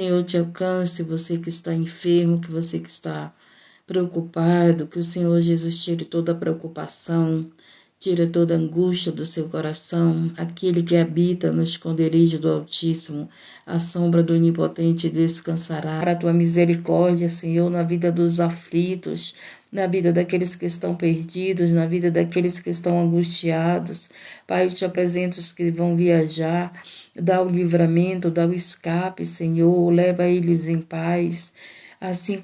Senhor te alcance, você que está enfermo, que você que está preocupado, que o Senhor Jesus tire toda a preocupação, tire toda a angústia do seu coração, aquele que habita no esconderijo do Altíssimo, a sombra do Onipotente descansará. Para a tua misericórdia, Senhor, na vida dos aflitos, na vida daqueles que estão perdidos, na vida daqueles que estão angustiados. Pai, eu te apresento os que vão viajar, dá o livramento, dá o escape, Senhor, leva eles em paz. Assim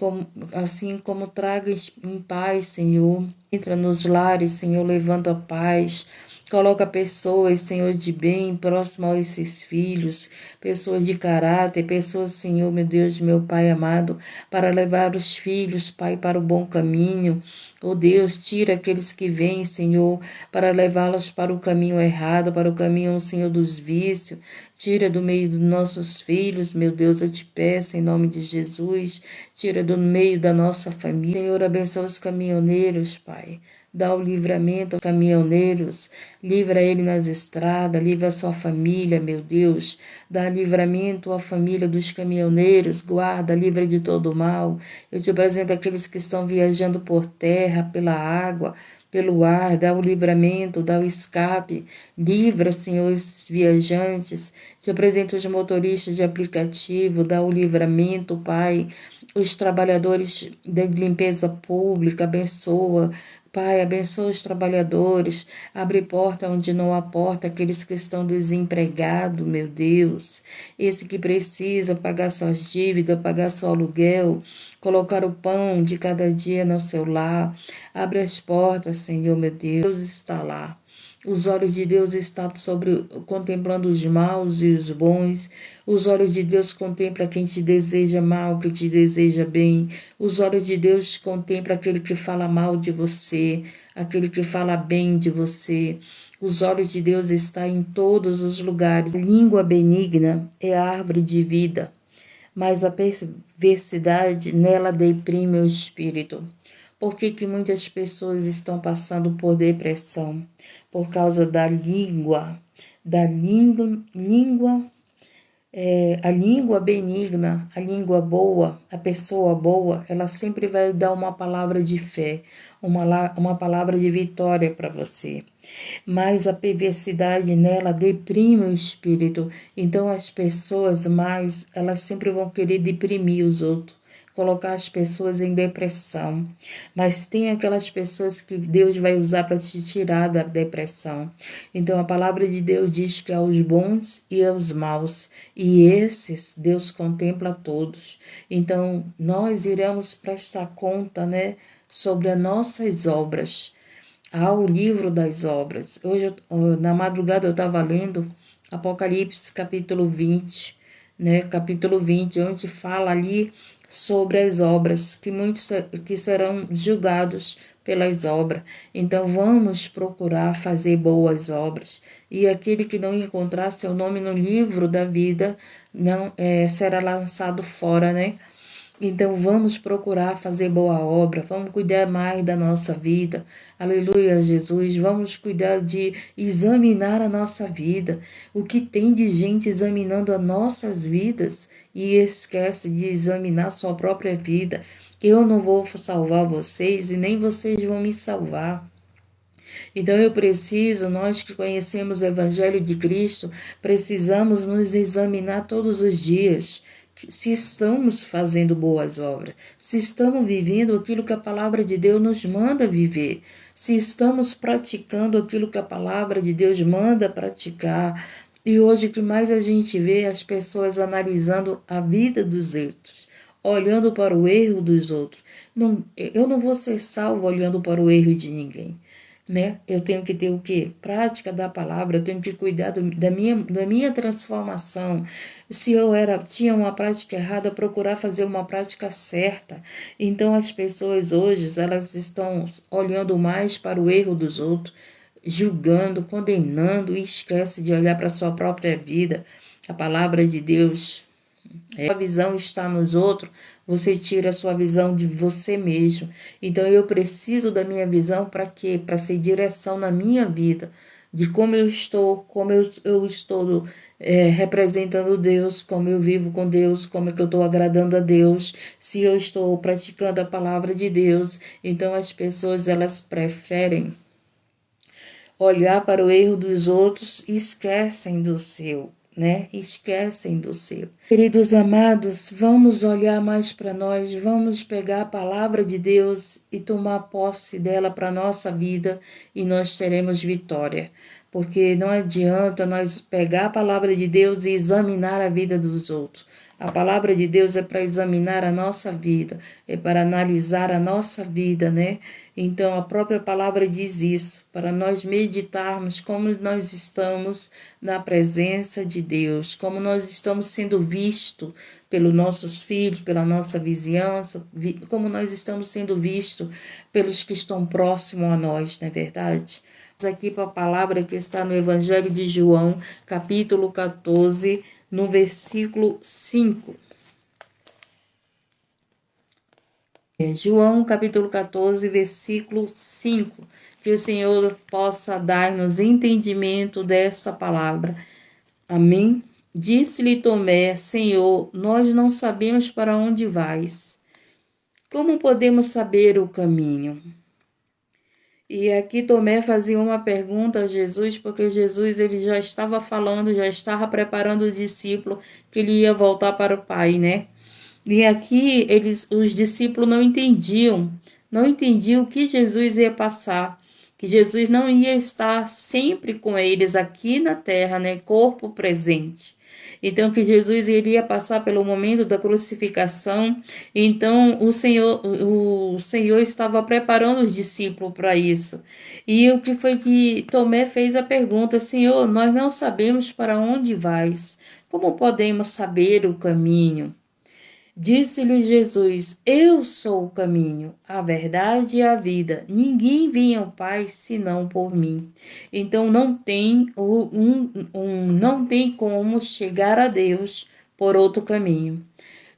como traga em paz, Senhor. Entra nos lares, Senhor, levando a paz. Coloca pessoas, Senhor, de bem, próximo a esses filhos, pessoas de caráter, pessoas, Senhor, meu Deus, meu Pai amado, para levar os filhos, Pai, para o bom caminho. Oh Deus, tira aqueles que vêm, Senhor, para levá-los para o caminho errado, para o caminho, Senhor, dos vícios. Tira do meio dos nossos filhos, meu Deus, eu te peço, em nome de Jesus. Tira do meio da nossa família. Senhor, abençoa os caminhoneiros, Pai. Dá o livramento aos caminhoneiros. Livra ele nas estradas, livra a sua família, meu Deus. Dá livramento à família dos caminhoneiros. Guarda, livra de todo mal. Eu te apresento aqueles que estão viajando por terra, pela água, pelo ar, dá o livramento, dá o escape, livra, Senhor, esses viajantes, te apresento os motoristas de aplicativo, dá o livramento, Pai, os trabalhadores de limpeza pública, abençoa, Pai, abençoa os trabalhadores, abre porta onde não há porta, aqueles que estão desempregados, meu Deus, esse que precisa pagar suas dívidas, pagar seu aluguel, colocar o pão de cada dia no seu lar, abre as portas, Senhor, meu Deus, está lá. Os olhos de Deus estão contemplando os maus e os bons. Os olhos de Deus contemplam quem te deseja mal, quem te deseja bem. Os olhos de Deus contemplam aquele que fala mal de você, aquele que fala bem de você. Os olhos de Deus estão em todos os lugares. A língua benigna é a árvore de vida, mas a perversidade nela deprime o espírito. Por que que muitas pessoas estão passando por depressão? Por causa da língua, a língua benigna, a língua boa, a pessoa boa, ela sempre vai dar uma palavra de fé, uma palavra de vitória para você. Mas a perversidade nela deprime o espírito. Então as pessoas mais, elas sempre vão querer deprimir os outros, colocar as pessoas em depressão. Mas tem aquelas pessoas que Deus vai usar para te tirar da depressão. Então a palavra de Deus diz que há os bons e aos maus, e esses Deus contempla todos. Então nós iremos prestar conta, né, sobre as nossas obras. Há o livro das obras. Hoje, na madrugada, eu estava lendo Apocalipse, capítulo 20, né? Capítulo 20, onde fala ali sobre as obras, que muitos que serão julgados pelas obras. Então, vamos procurar fazer boas obras. E aquele que não encontrar seu nome no livro da vida, não será lançado fora, né? Então vamos procurar fazer boa obra, vamos cuidar mais da nossa vida. Aleluia, Jesus. Vamos cuidar de examinar a nossa vida. O que tem de gente examinando as nossas vidas e esquece de examinar sua própria vida. Eu não vou salvar vocês e nem vocês vão me salvar. Então nós que conhecemos o Evangelho de Cristo, precisamos nos examinar todos os dias. Se estamos fazendo boas obras, se estamos vivendo aquilo que a palavra de Deus nos manda viver, se estamos praticando aquilo que a palavra de Deus manda praticar. E hoje o que mais a gente vê é as pessoas analisando a vida dos outros, olhando para o erro dos outros. Não, eu não vou ser salvo olhando para o erro de ninguém, né? Eu tenho que ter o quê? Prática da palavra, eu tenho que cuidar da minha transformação. Se tinha uma prática errada, procurar fazer uma prática certa. Então as pessoas hoje, elas estão olhando mais para o erro dos outros, julgando, condenando e esquece de olhar para a sua própria vida. A palavra de Deus, a visão está nos outros, você tira a sua visão de você mesmo. Então eu preciso da minha visão para quê? Para ser direção na minha vida. de como eu estou representando Deus, como eu vivo com Deus, como é que eu estou agradando a Deus, se eu estou praticando a palavra de Deus. Então as pessoas elas preferem olhar para o erro dos outros e esquecem do seu, né? Esquecem do seu. Queridos amados, vamos olhar mais para nós, vamos pegar a palavra de Deus e tomar posse dela para a nossa vida e nós teremos vitória. Porque não adianta nós pegar a palavra de Deus e examinar a vida dos outros. A palavra de Deus é para examinar a nossa vida, é para analisar a nossa vida, né? Então a própria palavra diz isso, para nós meditarmos como nós estamos na presença de Deus, como nós estamos sendo vistos pelos nossos filhos, pela nossa vizinhança, como nós estamos sendo vistos pelos que estão próximos a nós, não é verdade? Aqui para a palavra que está no Evangelho de João, capítulo 14, no versículo 5. João, capítulo 14, versículo 5. Que o Senhor possa dar-nos entendimento dessa palavra. Amém? Disse-lhe Tomé, Senhor, nós não sabemos para onde vais. Como podemos saber o caminho? E aqui Tomé fazia uma pergunta a Jesus, porque Jesus ele já estava falando, já estava preparando os discípulos que ele ia voltar para o Pai, né? E aqui os discípulos não entendiam o que Jesus ia passar, que Jesus não ia estar sempre com eles aqui na terra, né? Corpo presente. Então, que Jesus iria passar pelo momento da crucificação. Então, o Senhor estava preparando os discípulos para isso. E o que foi que Tomé fez a pergunta: Senhor, nós não sabemos para onde vais. Como podemos saber o caminho? Disse-lhe Jesus: Eu sou o caminho, a verdade e a vida. Ninguém vem ao Pai senão por mim. Então não tem como chegar a Deus por outro caminho.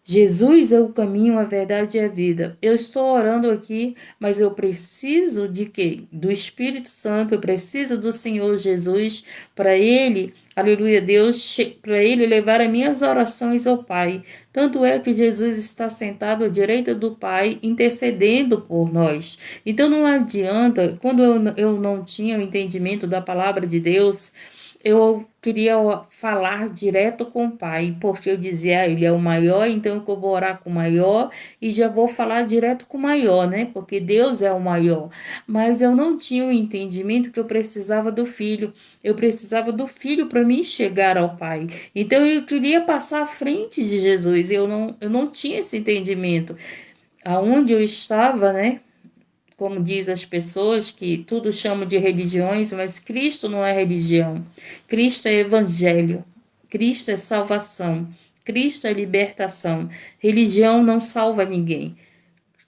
Jesus é o caminho, a verdade e a vida. Eu estou orando aqui, mas eu preciso de quê? Do Espírito Santo, eu preciso do Senhor Jesus para Ele, aleluia, Deus, para Ele levar as minhas orações ao Pai. Tanto é que Jesus está sentado à direita do Pai, intercedendo por nós. Então não adianta, quando eu não tinha o entendimento da palavra de Deus, eu queria falar direto com o Pai, porque eu dizia, ele é o maior, então eu vou orar com o maior e já vou falar direto com o maior, né? Porque Deus é o maior. Mas eu não tinha o entendimento que eu precisava do Filho. Eu precisava do Filho para mim chegar ao Pai. Então eu queria passar à frente de Jesus. Eu não tinha esse entendimento. Aonde eu estava, né? Como diz as pessoas, que tudo chamam de religiões, mas Cristo não é religião. Cristo é evangelho. Cristo é salvação. Cristo é libertação. Religião não salva ninguém.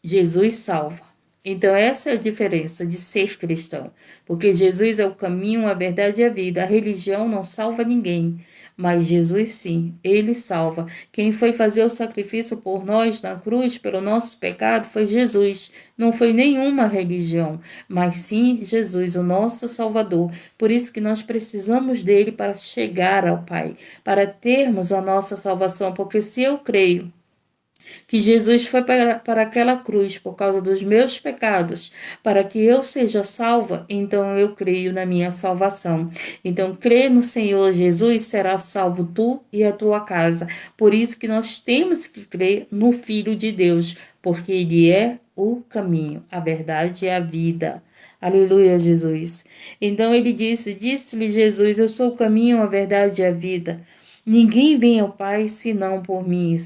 Jesus salva. Então, essa é a diferença de ser cristão. Porque Jesus é o caminho, a verdade e a vida. A religião não salva ninguém. Mas Jesus sim, ele salva. Quem foi fazer o sacrifício por nós na cruz, pelo nosso pecado, foi Jesus. Não foi nenhuma religião, mas sim Jesus, o nosso Salvador. Por isso que nós precisamos dele para chegar ao Pai, para termos a nossa salvação. Porque se eu creio que Jesus foi para aquela cruz por causa dos meus pecados, para que eu seja salva, então eu creio na minha salvação. Então, crê no Senhor Jesus, será salvo tu e a tua casa. Por isso que nós temos que crer no Filho de Deus, porque ele é o caminho, a verdade e a vida. Aleluia, Jesus. Então ele disse-lhe Jesus, eu sou o caminho, a verdade e a vida. Ninguém vem ao Pai senão por mim.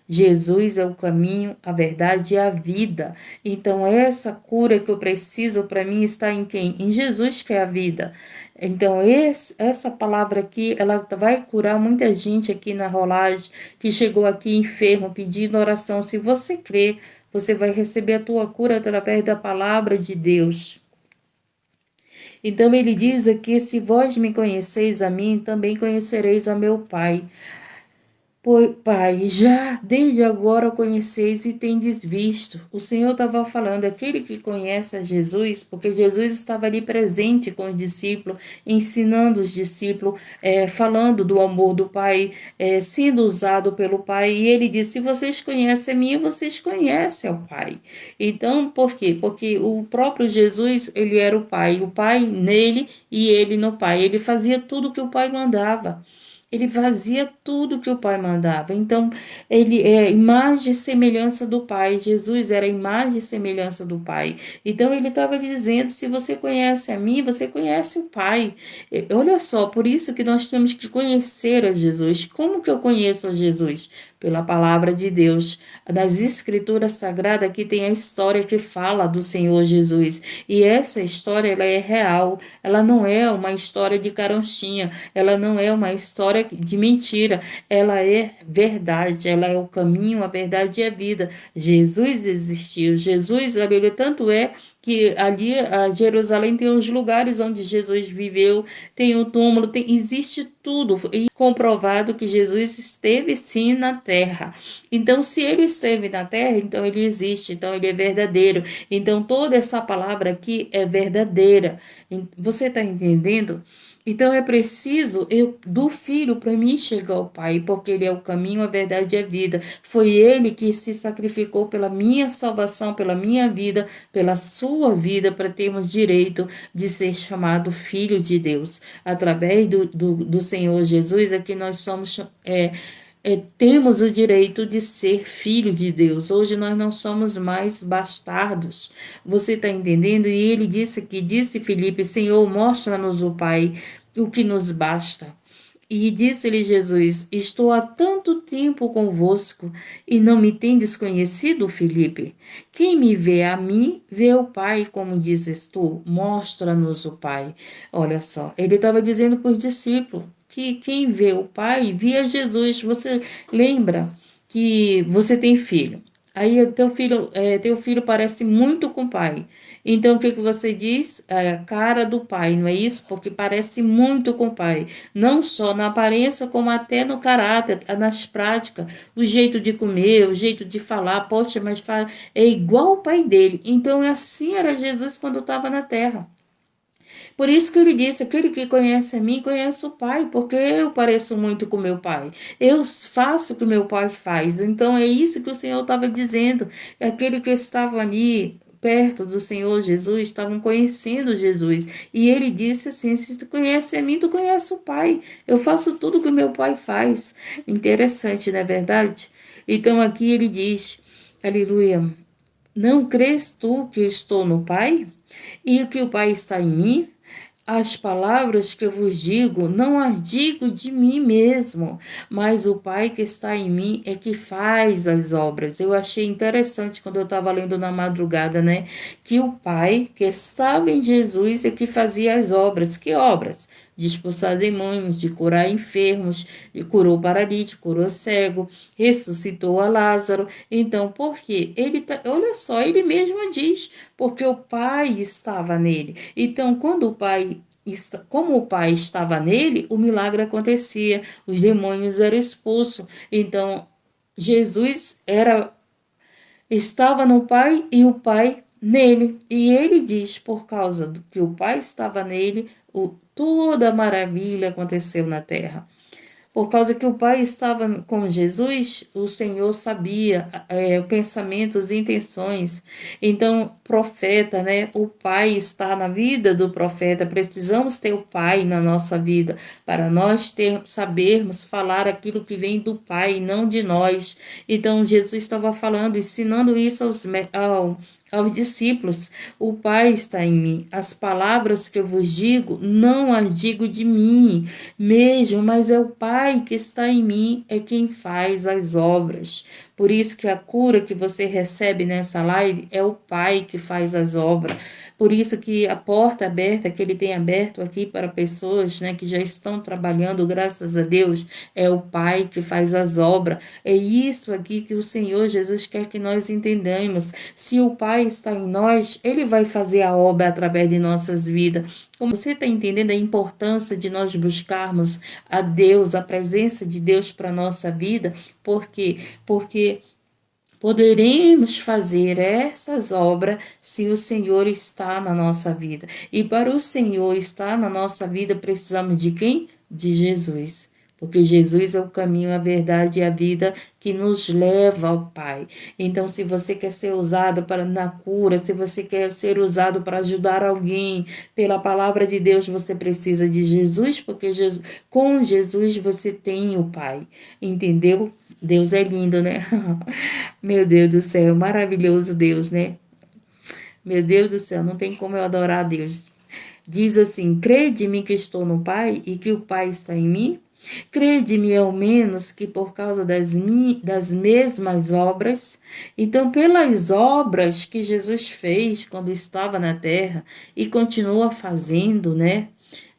Jesus é o caminho, a verdade e a vida. Então, essa cura que eu preciso para mim está em quem? Em Jesus, que é a vida. Então, essa palavra aqui, ela vai curar muita gente aqui na rolagem, que chegou aqui enfermo, pedindo oração. Se você crer, você vai receber a tua cura através da palavra de Deus. Então, ele diz aqui, se vós me conheceis a mim, também conhecereis a meu Pai. Pois, Pai, já desde agora conheceis e tendes visto. O Senhor estava falando, aquele que conhece a Jesus, porque Jesus estava ali presente com os discípulos, ensinando os discípulos, falando do amor do Pai, sendo usado pelo Pai. E ele disse: se vocês conhecem a mim, vocês conhecem o Pai. Então, por quê? Porque o próprio Jesus, ele era o Pai nele e ele no Pai. Ele fazia tudo que o Pai mandava. Ele fazia tudo que o Pai mandava. Então, ele é a imagem e semelhança do Pai. Jesus era a imagem e semelhança do Pai. Então, ele estava dizendo: se você conhece a mim, você conhece o Pai. Olha só, por isso que nós temos que conhecer a Jesus. Como que eu conheço a Jesus? Pela palavra de Deus. Das Escrituras Sagradas, aqui tem a história que fala do Senhor Jesus. E essa história, ela é real. Ela não é uma história de caronchinha. Ela não é uma história de mentira, ela é verdade, ela é o caminho, a verdade e a vida. Jesus existiu, Jesus, aleluia, tanto é que ali a Jerusalém tem os lugares onde Jesus viveu, tem o túmulo, existe tudo, e comprovado que Jesus esteve sim na terra. Então, se ele esteve na terra, então ele existe, então ele é verdadeiro. Então, toda essa palavra aqui é verdadeira. Você está entendendo? Então é preciso eu do filho para mim chegar ao Pai, porque ele é o caminho, a verdade e a vida. Foi ele que se sacrificou pela minha salvação, pela minha vida, pela sua vida, para termos direito de ser chamado filho de Deus. Através do Senhor Jesus é que nós somos temos o direito de ser filho de Deus. Hoje nós não somos mais bastardos. Você está entendendo? E ele disse Filipe: Senhor, mostra-nos o Pai, o que nos basta. E disse-lhe Jesus: estou há tanto tempo convosco e não me tendes conhecido, Filipe? Quem me vê a mim, vê o Pai, como dizes tu. Mostra-nos o Pai. Olha só, ele estava dizendo para os discípulos que quem vê o Pai, via Jesus. Você lembra que você tem filho. Aí teu filho parece muito com o pai. Então o que você diz? É a cara do pai, não é isso? Porque parece muito com o pai, não só na aparência, como até no caráter, nas práticas, o jeito de comer, o jeito de falar, poxa, mas é igual ao pai dele. Então assim era Jesus quando estava na terra. Por isso que ele disse: aquele que conhece a mim, conhece o Pai, porque eu pareço muito com meu Pai. Eu faço o que meu Pai faz. Então é isso que o Senhor estava dizendo. Aquele que estava ali perto do Senhor Jesus, estavam conhecendo Jesus. E ele disse assim: se tu conhece a mim, tu conhece o Pai. Eu faço tudo o que meu Pai faz. Interessante, não é verdade? Então aqui ele diz, aleluia, não crês tu que estou no Pai? E que o Pai está em mim? As palavras que eu vos digo, não as digo de mim mesmo, mas o Pai que está em mim é que faz as obras. Eu achei interessante quando eu estava lendo na madrugada, né? Que o Pai que estava em Jesus é que fazia as obras. Que obras? De expulsar demônios, de curar enfermos, de curou paralítico, curou cego, ressuscitou a Lázaro. Então, por quê? Olha só, ele mesmo diz, porque o Pai estava nele. Então, quando o Pai como o Pai estava nele, o milagre acontecia, os demônios eram expulsos. Então, Jesus estava no Pai e o Pai nele. E ele diz, por causa do que o Pai estava nele, toda a maravilha aconteceu na terra. Por causa que o Pai estava com Jesus, o Senhor sabia pensamentos e intenções. Então, profeta, né? O Pai está na vida do profeta. Precisamos ter o Pai na nossa vida para nós sabermos falar aquilo que vem do Pai, não de nós. Então, Jesus estava falando, ensinando isso aos discípulos: o Pai está em mim. As palavras que eu vos digo, não as digo de mim mesmo, mas é o Pai que está em mim, é quem faz as obras. Por isso que a cura que você recebe nessa live é o Pai que faz as obras. Por isso que a porta aberta que ele tem aberto aqui para pessoas, né, que já estão trabalhando, graças a Deus, é o Pai que faz as obras. É isso aqui que o Senhor Jesus quer que nós entendamos. Se o Pai Pai está em nós, Ele vai fazer a obra através de nossas vidas. Como você está entendendo a importância de nós buscarmos a Deus, a presença de Deus para a nossa vida? Por quê? Porque poderemos fazer essas obras se o Senhor está na nossa vida. E para o Senhor estar na nossa vida, precisamos de quem? De Jesus. Porque Jesus é o caminho, a verdade e a vida que nos leva ao Pai. Então, se você quer ser usado para na cura, se você quer ser usado para ajudar alguém, pela palavra de Deus, você precisa de Jesus, porque com Jesus você tem o Pai. Entendeu? Deus é lindo, né? Meu Deus do céu, maravilhoso Deus, né? Meu Deus do céu, não tem como eu adorar a Deus. Diz assim: crede-me que estou no Pai e que o Pai está em mim. Crede-me ao menos que por causa das mesmas obras. Então, pelas obras que Jesus fez quando estava na terra e continua fazendo, né?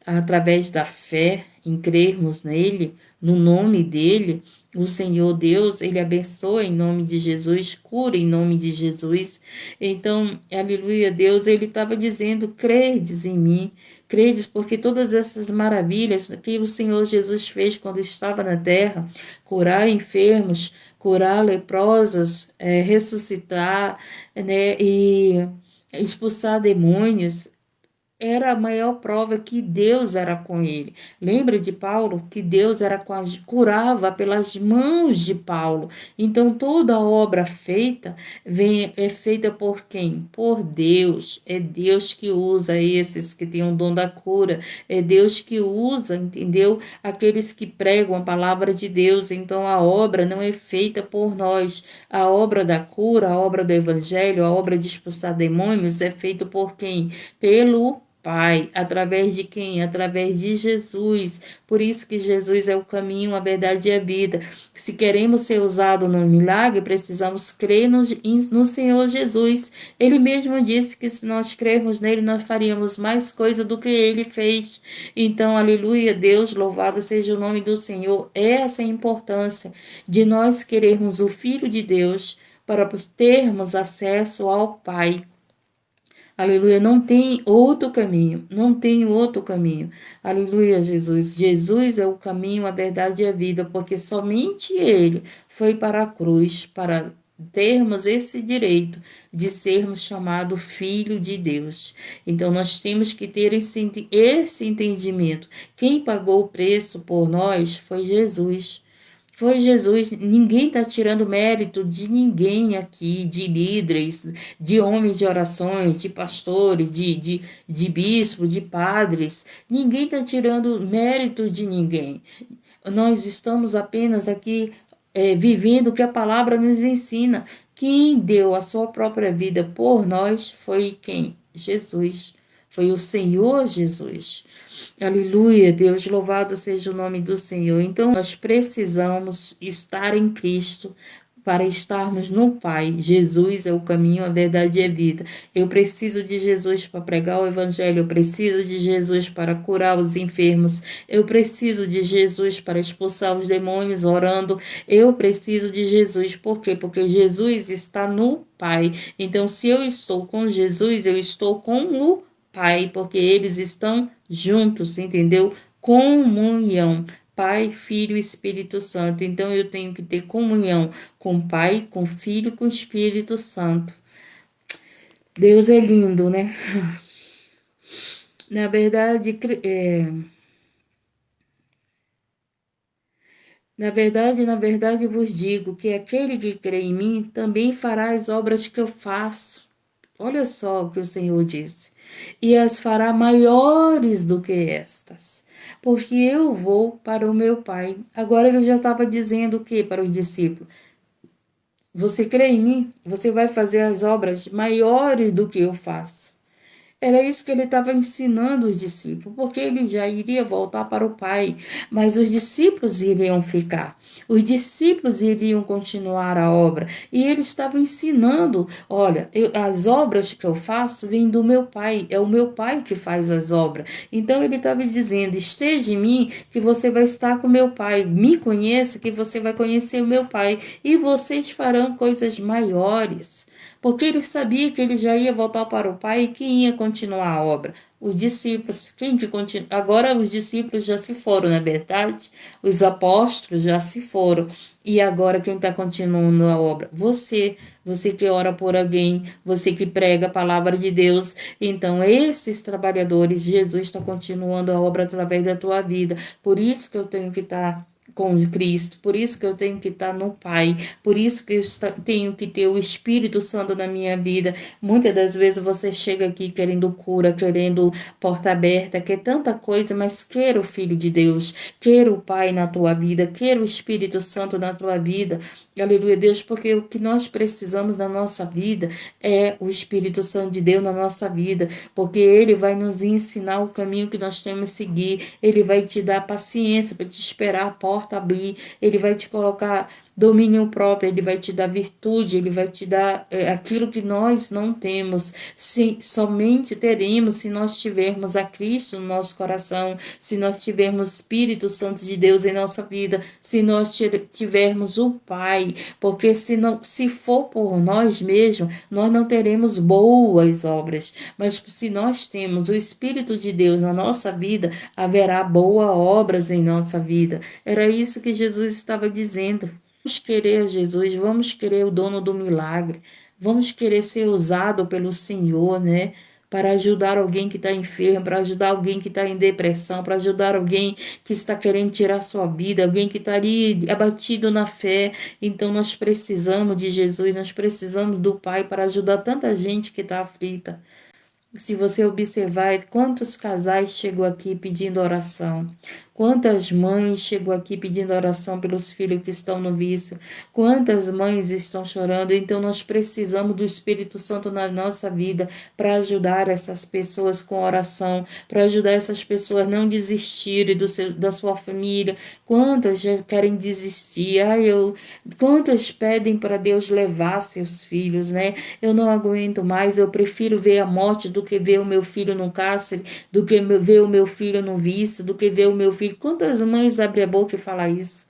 Através da fé, em crermos nele, no nome dele, o Senhor Deus, ele abençoa em nome de Jesus, cura em nome de Jesus. Então, aleluia, Deus, ele estava dizendo: credes em mim, credes, porque todas essas maravilhas que o Senhor Jesus fez quando estava na terra, curar enfermos, curar leprosos, ressuscitar, né, e expulsar demônios, era a maior prova que Deus era com ele. Lembra de Paulo que Deus era curava pelas mãos de Paulo. Então toda a obra feita é feita por quem? Por Deus. É Deus que usa esses que têm o dom da cura. É Deus que usa, entendeu? Aqueles que pregam a palavra de Deus. Então a obra não é feita por nós. A obra da cura, a obra do evangelho, a obra de expulsar demônios é feita por quem? Pelo Pai, através de quem? Através de Jesus. Por isso que Jesus é o caminho, a verdade e a vida. Se queremos ser usados no milagre, precisamos crer no Senhor Jesus. Ele mesmo disse que se nós crermos nele, nós faríamos mais coisa do que ele fez. Então, aleluia, Deus, louvado seja o nome do Senhor. Essa é a importância de nós querermos o Filho de Deus para termos acesso ao Pai. Aleluia, não tem outro caminho, não tem outro caminho. Aleluia, Jesus. Jesus é o caminho, a verdade e a vida, porque somente Ele foi para a cruz para termos esse direito de sermos chamados filho de Deus. Então nós temos que ter esse entendimento. Quem pagou o preço por nós foi Jesus. Foi Jesus, ninguém está tirando mérito de ninguém aqui, de líderes, de homens de orações, de pastores, de bispos, de padres. Ninguém está tirando mérito de ninguém. Nós estamos apenas aqui vivendo o que a palavra nos ensina. Quem deu a sua própria vida por nós foi quem? Jesus. Foi o Senhor Jesus. Aleluia, Deus, louvado seja o nome do Senhor. Então, nós precisamos estar em Cristo para estarmos no Pai. Jesus é o caminho, a verdade e a vida. Eu preciso de Jesus para pregar o Evangelho, eu preciso de Jesus para curar os enfermos, eu preciso de Jesus para expulsar os demônios orando, eu preciso de Jesus. Por quê? Porque Jesus está no Pai. Então, se eu estou com Jesus, eu estou com o Pai, porque eles estão juntos, entendeu? Comunhão. Pai, Filho e Espírito Santo. Então eu tenho que ter comunhão com o Pai, com o Filho e com o Espírito Santo. Deus é lindo, né? Na verdade, na verdade vos digo que aquele que crê em mim também fará as obras que eu faço. Olha só o que o Senhor disse. E as fará maiores do que estas, porque eu vou para o meu Pai. Agora ele já estava dizendo o que para os discípulos? Você crê em mim? Você vai fazer as obras maiores do que eu faço. Era isso que ele estava ensinando os discípulos, porque ele já iria voltar para o Pai, mas os discípulos iriam ficar. Os discípulos iriam continuar a obra. E ele estava ensinando: olha, as obras que eu faço vêm do meu Pai, é o meu Pai que faz as obras. Então ele estava dizendo: esteja em mim, que você vai estar com meu Pai. Me conheça, que você vai conhecer o meu Pai. E vocês farão coisas maiores. Porque ele sabia que ele já ia voltar para o Pai e quem ia continuar a obra. Os discípulos, quem que continua? Agora os discípulos já se foram, não é verdade? Os apóstolos já se foram. E agora quem está continuando a obra? Você que ora por alguém, você que prega a palavra de Deus. Então, esses trabalhadores, Jesus está continuando a obra através da tua vida. Por isso que eu tenho que estar com Cristo, por isso que eu tenho que estar no Pai, por isso que eu tenho que ter o Espírito Santo na minha vida. Muitas das vezes você chega aqui querendo cura, querendo porta aberta, quer tanta coisa, mas quer o Filho de Deus, quer o Pai na tua vida, quer o Espírito Santo na tua vida. Aleluia, Deus, porque o que nós precisamos na nossa vida é o Espírito Santo de Deus na nossa vida, porque ele vai nos ensinar o caminho que nós temos que seguir, ele vai te dar paciência para te esperar a porta abrir, ele vai te colocar domínio próprio, ele vai te dar virtude, ele vai te dar aquilo que nós não temos, somente teremos se nós tivermos a Cristo no nosso coração, se nós tivermos o Espírito Santo de Deus em nossa vida, se nós tivermos o Pai, porque se for por nós mesmos, nós não teremos boas obras, mas se nós temos o Espírito de Deus na nossa vida, haverá boas obras em nossa vida. Era isso que Jesus estava dizendo. Vamos querer Jesus, vamos querer o dono do milagre, vamos querer ser usado pelo Senhor, né? Para ajudar alguém que está enfermo, para ajudar alguém que está em depressão, para ajudar alguém que está querendo tirar sua vida, alguém que está ali abatido na fé. Então nós precisamos de Jesus, nós precisamos do Pai para ajudar tanta gente que está aflita. Se você observar quantos casais chegam aqui pedindo oração, quantas mães chegam aqui pedindo oração pelos filhos que estão no vício, quantas mães estão chorando. Então nós precisamos do Espírito Santo na nossa vida para ajudar essas pessoas com oração, para ajudar essas pessoas a não desistirem da sua família. Quantas já querem desistir? Quantas pedem para Deus levar seus filhos, né? Eu não aguento mais, eu prefiro ver a morte do que ver o meu filho no cárcere, do que ver o meu filho no vício, do que ver o meu filho. Quantas mães abrem a boca e falam isso?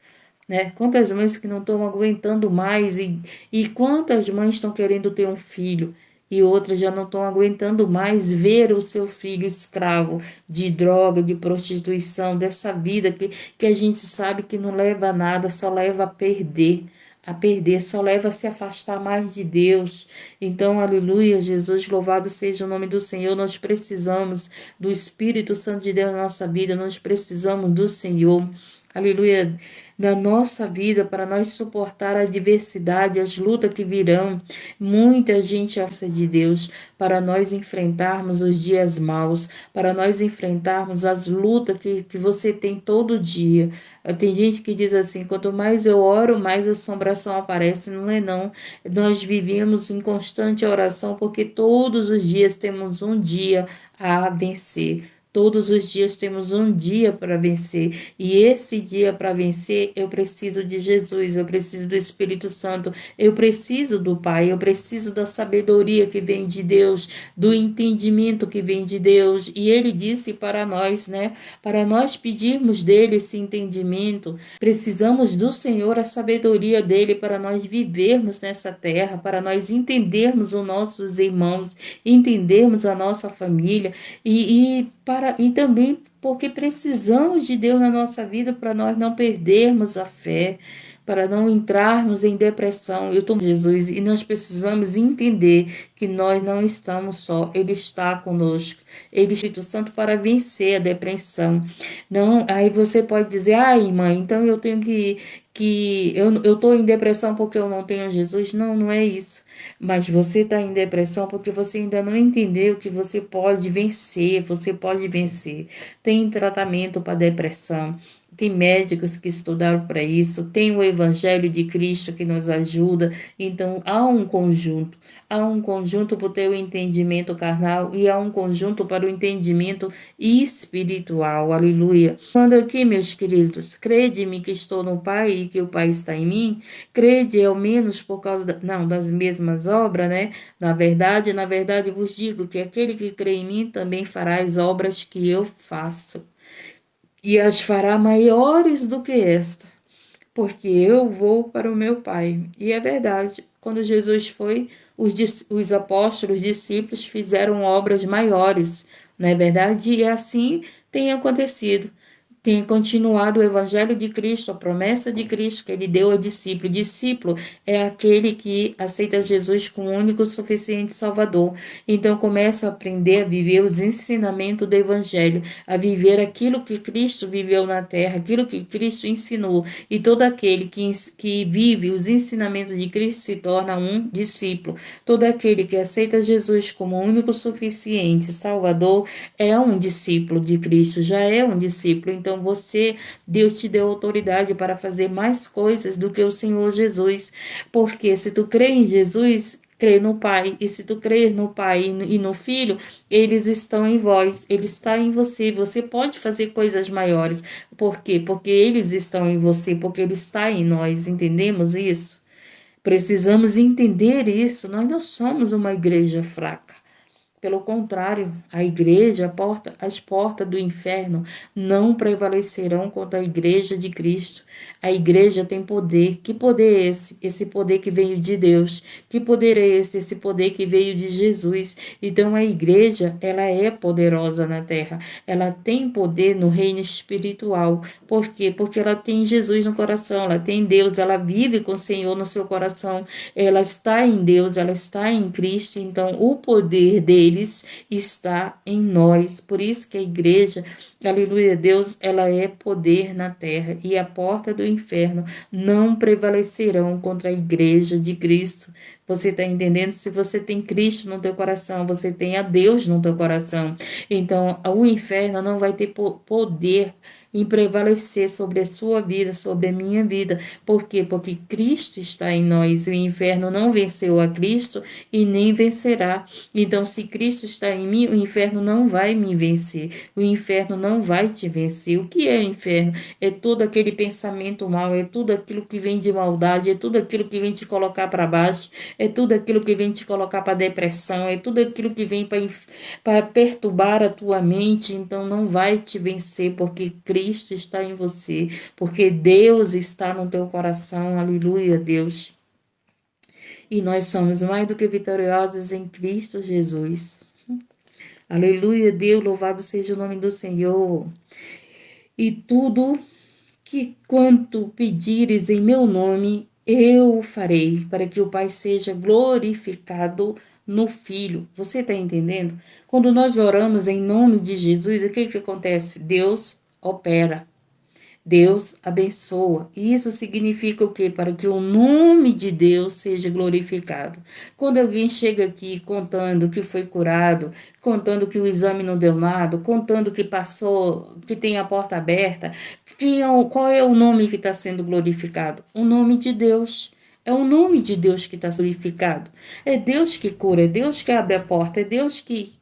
Né? Quantas mães que não estão aguentando mais e quantas mães estão querendo ter um filho e outras já não estão aguentando mais ver o seu filho escravo de droga, de prostituição, dessa vida que a gente sabe que não leva a nada, só leva a perder, só leva a se afastar mais de Deus. Então, aleluia, Jesus, louvado seja o nome do Senhor. Nós precisamos do Espírito Santo de Deus na nossa vida, nós precisamos do Senhor. Aleluia, na nossa vida, para nós suportar a adversidade, as lutas que virão. Muita gente acha de Deus para nós enfrentarmos os dias maus, para nós enfrentarmos as lutas que você tem todo dia. Tem gente que diz assim: quanto mais eu oro, mais assombração aparece. Não é não. Nós vivemos em constante oração porque todos os dias temos um dia a vencer. Todos os dias temos um dia para vencer, e esse dia para vencer eu preciso de Jesus, eu preciso do Espírito Santo, eu preciso do Pai, eu preciso da sabedoria que vem de Deus, do entendimento que vem de Deus. E ele disse para nós, né, para nós pedirmos dele esse entendimento, precisamos do Senhor, a sabedoria dele para nós vivermos nessa terra, para nós entendermos os nossos irmãos, entendermos a nossa família e também porque precisamos de Deus na nossa vida para nós não perdermos a fé, para não entrarmos em depressão. Eu estou com Jesus e nós precisamos entender que nós não estamos só, Ele está conosco. Ele é o Espírito Santo para vencer a depressão. Não, aí você pode dizer: ai, mãe, então eu tenho que eu estou em depressão porque eu não tenho Jesus. Não, não é isso. Mas você está em depressão porque você ainda não entendeu que você pode vencer, você pode vencer. Tem tratamento para depressão. tem médicos que estudaram para isso, tem o Evangelho de Cristo que nos ajuda. Então, há um conjunto para o teu entendimento carnal e há um conjunto para o entendimento espiritual. Aleluia. Quando aqui, meus queridos, crede-me que estou no Pai e que o Pai está em mim, crede ao menos por causa das mesmas obras, né? Na verdade, vos digo que aquele que crê em mim também fará as obras que eu faço e as fará maiores do que esta, porque eu vou para o meu Pai. E é verdade, quando Jesus foi, os apóstolos, os discípulos fizeram obras maiores, não é verdade? E assim tem acontecido. Tem continuado o Evangelho de Cristo, a promessa de Cristo que ele deu ao discípulo. O discípulo é aquele que aceita Jesus como único e suficiente Salvador. Então começa a aprender a viver os ensinamentos do Evangelho, a viver aquilo que Cristo viveu na terra, aquilo que Cristo ensinou. E todo aquele que vive os ensinamentos de Cristo se torna um discípulo. Todo aquele que aceita Jesus como único e suficiente Salvador é um discípulo de Cristo, já é um discípulo. Então Deus te deu autoridade para fazer mais coisas do que o Senhor Jesus. Porque se tu crê em Jesus, crê no Pai. E se tu crer no Pai e no Filho, eles estão em vós, ele está em você. Você pode fazer coisas maiores. Por quê? Porque eles estão em você, porque ele está em nós. Entendemos isso? Precisamos entender isso. Nós não somos uma igreja fraca. Pelo contrário, a igreja, as portas do inferno não prevalecerão contra a igreja de Cristo. A igreja tem poder. Que poder é esse? Esse poder que veio de Deus. Que poder é esse? Esse poder que veio de Jesus. Então a igreja, ela é poderosa na terra. Ela tem poder no reino espiritual. Por quê? Porque ela tem Jesus no coração, ela tem Deus, ela vive com o Senhor no seu coração. Ela está em Deus, ela está em Cristo. Então o poder dele está em nós. Por isso que a igreja, aleluia, Deus, ela é poder na terra e a porta do inferno não prevalecerão contra a igreja de Cristo. Você está entendendo? Se você tem Cristo no teu coração, você tem a Deus no teu coração. Então, o inferno não vai ter poder em prevalecer sobre a sua vida, sobre a minha vida. Por quê? Porque Cristo está em nós. O inferno não venceu a Cristo e nem vencerá. Então, se Cristo está em mim, o inferno não vai me vencer. O inferno não vai te vencer. O que é o inferno? É todo aquele pensamento mal, é tudo aquilo que vem de maldade, é tudo aquilo que vem te colocar para baixo, é tudo aquilo que vem te colocar para depressão, é tudo aquilo que vem para perturbar a tua mente. Então, não vai te vencer, porque Cristo está em você, porque Deus está no teu coração. Aleluia, Deus. E nós somos mais do que vitoriosos em Cristo Jesus. Aleluia, Deus, louvado seja o nome do Senhor. E tudo que quanto pedires em meu nome, eu o farei, para que o Pai seja glorificado no Filho. Você está entendendo? Quando nós oramos em nome de Jesus, o que acontece? Deus opera. Deus abençoa. E isso significa o quê? Para que o nome de Deus seja glorificado. Quando alguém chega aqui contando que foi curado, contando que o exame não deu nada, contando que passou, que tem a porta aberta, qual é o nome que está sendo glorificado? O nome de Deus. É o nome de Deus que está glorificado. É Deus que cura, é Deus que abre a porta, é Deus que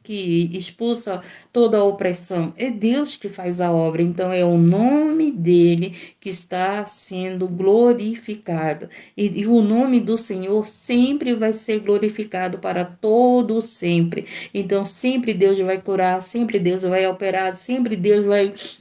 expulsa toda a opressão. É Deus que faz a obra. Então é o nome dele que está sendo glorificado. E o nome do Senhor sempre vai ser glorificado para todo sempre. Então sempre Deus vai curar, sempre Deus vai operar, sempre Deus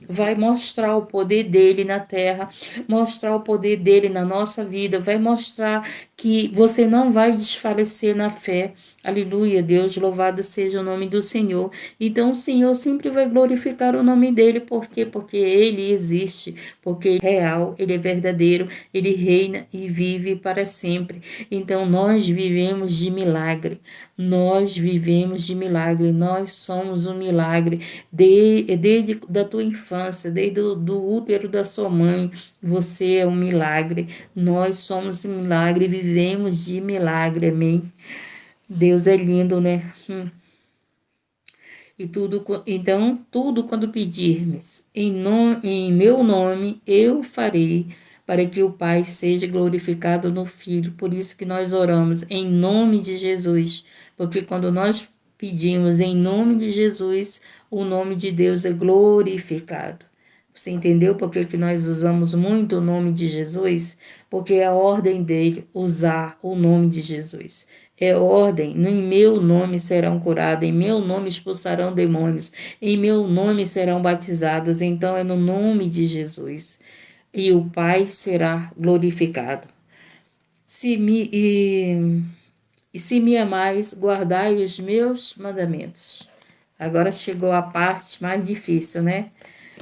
vai mostrar o poder dele na terra, mostrar o poder dele na nossa vida, vai mostrar que você não vai desfalecer na fé. Aleluia, Deus, louvado seja o nome do Senhor. Então o Senhor sempre vai glorificar o nome dele. Por quê? Porque ele existe, porque ele é real, ele é verdadeiro, ele reina e vive para sempre. Então nós vivemos de milagre. Nós vivemos de milagre, nós somos um milagre desde da tua infância, desde do útero da sua mãe, você é um milagre, nós somos um milagre, vivemos de milagre, amém? Deus é lindo, né? E tudo quando pedirmes, em meu nome eu farei, para que o Pai seja glorificado no Filho. Por isso que nós oramos em nome de Jesus, porque quando nós pedimos em nome de Jesus, o nome de Deus é glorificado. Você entendeu por que nós usamos muito o nome de Jesus? Porque é a ordem dele usar o nome de Jesus. É ordem, em meu nome serão curados, em meu nome expulsarão demônios, em meu nome serão batizados. Então é no nome de Jesus. E o Pai será glorificado. Se me, e se me amais, guardai os meus mandamentos. Agora chegou a parte mais difícil, né?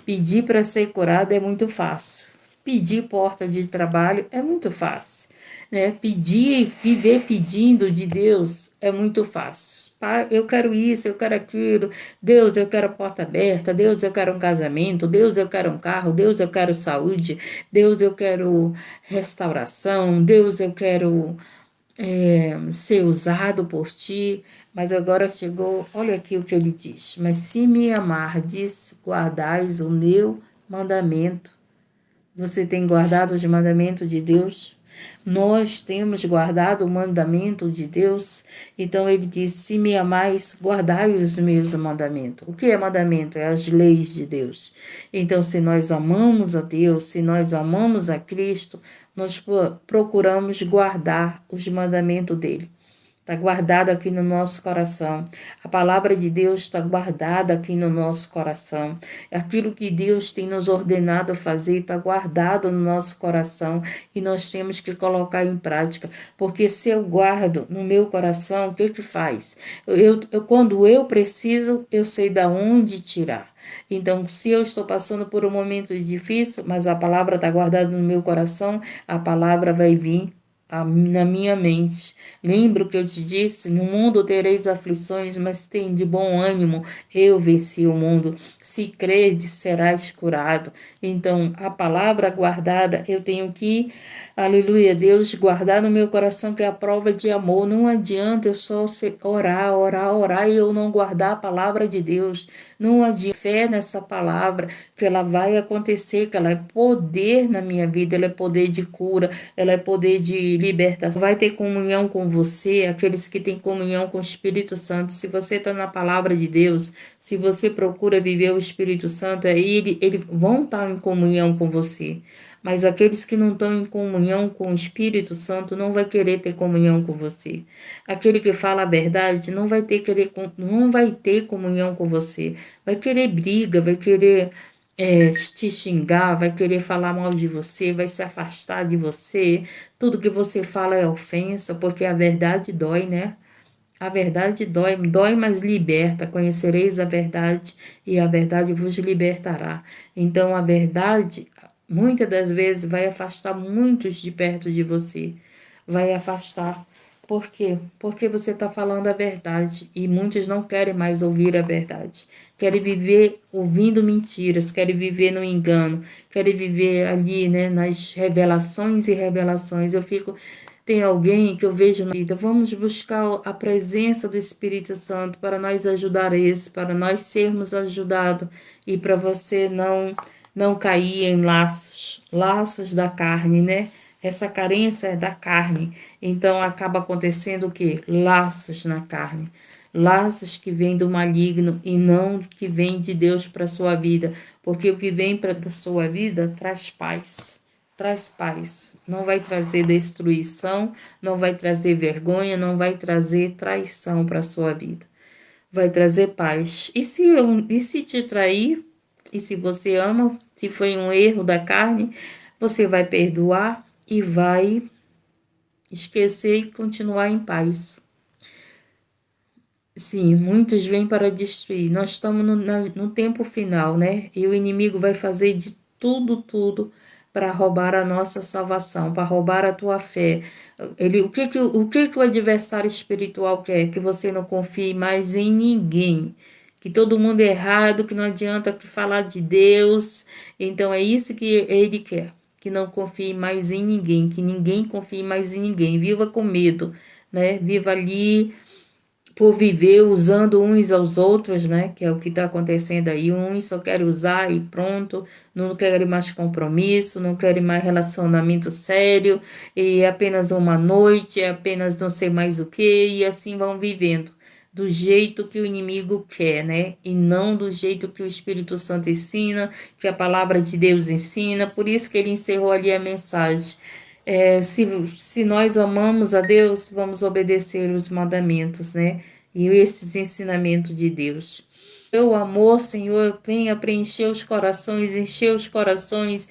Pedir para ser curado é muito fácil. Pedir porta de trabalho é muito fácil, né? Pedir, viver pedindo de Deus é muito fácil. Pai, eu quero isso, eu quero aquilo. Deus, eu quero a porta aberta. Deus, eu quero um casamento. Deus, eu quero um carro. Deus, eu quero saúde. Deus, eu quero restauração. Deus, eu quero ser usado por ti, mas agora chegou, olha aqui o que ele diz, mas se me amardes, guardais o meu mandamento. Você tem guardado os mandamentos de Deus? Nós temos guardado o mandamento de Deus. Então ele diz: se me amais, guardai os meus mandamentos. O que é mandamento? É as leis de Deus. Então, se nós amamos a Deus, se nós amamos a Cristo, nós procuramos guardar os mandamentos dele. Está guardado aqui no nosso coração. A palavra de Deus está guardada aqui no nosso coração. Aquilo que Deus tem nos ordenado a fazer está guardado no nosso coração e nós temos que colocar em prática. Porque se eu guardo no meu coração, o que que faz? Quando eu preciso, eu sei da onde tirar. Então, se eu estou passando por um momento difícil, mas a palavra está guardada no meu coração, a palavra vai vir na minha mente. Lembra o que eu te disse? No mundo tereis aflições, mas tem de bom ânimo. Eu venci o mundo. Se credes, serás curado. Então, a palavra guardada, eu tenho que, aleluia, Deus, guardar no meu coração, que é a prova de amor. Não adianta eu só orar e eu não guardar a palavra de Deus. Não adianta fé nessa palavra, que ela vai acontecer, que ela é poder na minha vida, ela é poder de cura, ela é poder de libertação. Vai ter comunhão com você, aqueles que têm comunhão com o Espírito Santo. Se você está na palavra de Deus, se você procura viver o Espírito Santo, aí eles vão estar em comunhão com você. Mas aqueles que não estão em comunhão com o Espírito Santo não vai querer ter comunhão com você. Aquele que fala a verdade não vai ter comunhão com você. Vai querer briga, vai querer te xingar, vai querer falar mal de você, vai se afastar de você. Tudo que você fala é ofensa, porque a verdade dói, né? A verdade dói, dói, mas liberta. Conhecereis a verdade e a verdade vos libertará. Então, a verdade, muitas das vezes, vai afastar muitos de perto de você. Vai afastar. Por quê? Porque você está falando a verdade e muitos não querem mais ouvir a verdade. Querem viver ouvindo mentiras, querem viver no engano, querem viver ali, né, nas revelações e revelações. Tem alguém que eu vejo na vida, vamos buscar a presença do Espírito Santo para nós ajudar para nós sermos ajudados e para você não cair em laços da carne, né? Essa carência é da carne, então acaba acontecendo o quê? Laços na carne, laços que vêm do maligno e não que vêm de Deus para a sua vida, porque o que vem para a sua vida traz paz, não vai trazer destruição, não vai trazer vergonha, não vai trazer traição para a sua vida, vai trazer paz. E se te trair, e se você ama, se foi um erro da carne, você vai perdoar e vai esquecer e continuar em paz. Sim, muitos vêm para destruir. Nós estamos no tempo final, né? E o inimigo vai fazer de tudo para roubar a nossa salvação, para roubar a tua fé. O que o adversário espiritual quer? Que você não confie mais em ninguém. Que todo mundo é errado, que não adianta falar de Deus. Então é isso que ele quer. Que não confie mais em ninguém, que ninguém confie mais em ninguém. Viva com medo, né? Viva ali por viver usando uns aos outros, né? Que é o que está acontecendo aí. Uns só querem usar e pronto, não querem mais compromisso, não querem mais relacionamento sério, e é apenas uma noite, é apenas não sei mais o que, e assim vão vivendo. Do jeito que o inimigo quer, né? E não do jeito que o Espírito Santo ensina, que a palavra de Deus ensina. Por isso que ele encerrou ali a mensagem. Se nós amamos a Deus, vamos obedecer os mandamentos, né? E esses ensinamentos de Deus. Teu amor, Senhor, venha preencher os corações, encher os corações.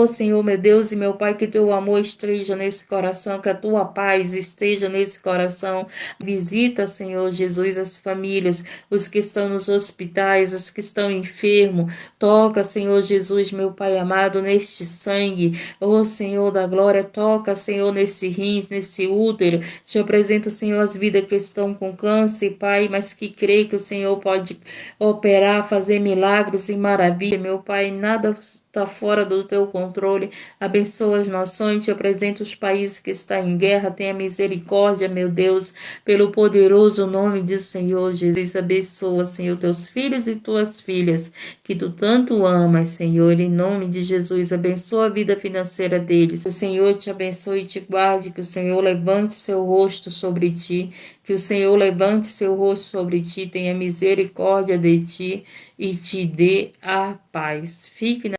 Senhor, meu Deus e meu Pai, que teu amor esteja nesse coração, que a tua paz esteja nesse coração. Visita, Senhor Jesus, as famílias, os que estão nos hospitais, os que estão enfermos. Toca, Senhor Jesus, meu Pai amado, neste sangue. Senhor da glória, toca, Senhor, nesse rins, nesse útero. Te apresento, Senhor, as vidas que estão com câncer, Pai, mas que crê que o Senhor pode operar, fazer milagres e maravilhas, meu Pai, nada está fora do teu controle. Abençoa as nações, te apresento os países que estão em guerra, tenha misericórdia, meu Deus, pelo poderoso nome do Senhor Jesus. Abençoa, Senhor, teus filhos e tuas filhas, que tu tanto amas, Senhor, em nome de Jesus. Abençoa a vida financeira deles. Que o Senhor te abençoe e te guarde, que o Senhor levante seu rosto sobre ti, que o Senhor levante seu rosto sobre ti, tenha misericórdia de ti e te dê a paz. Fique na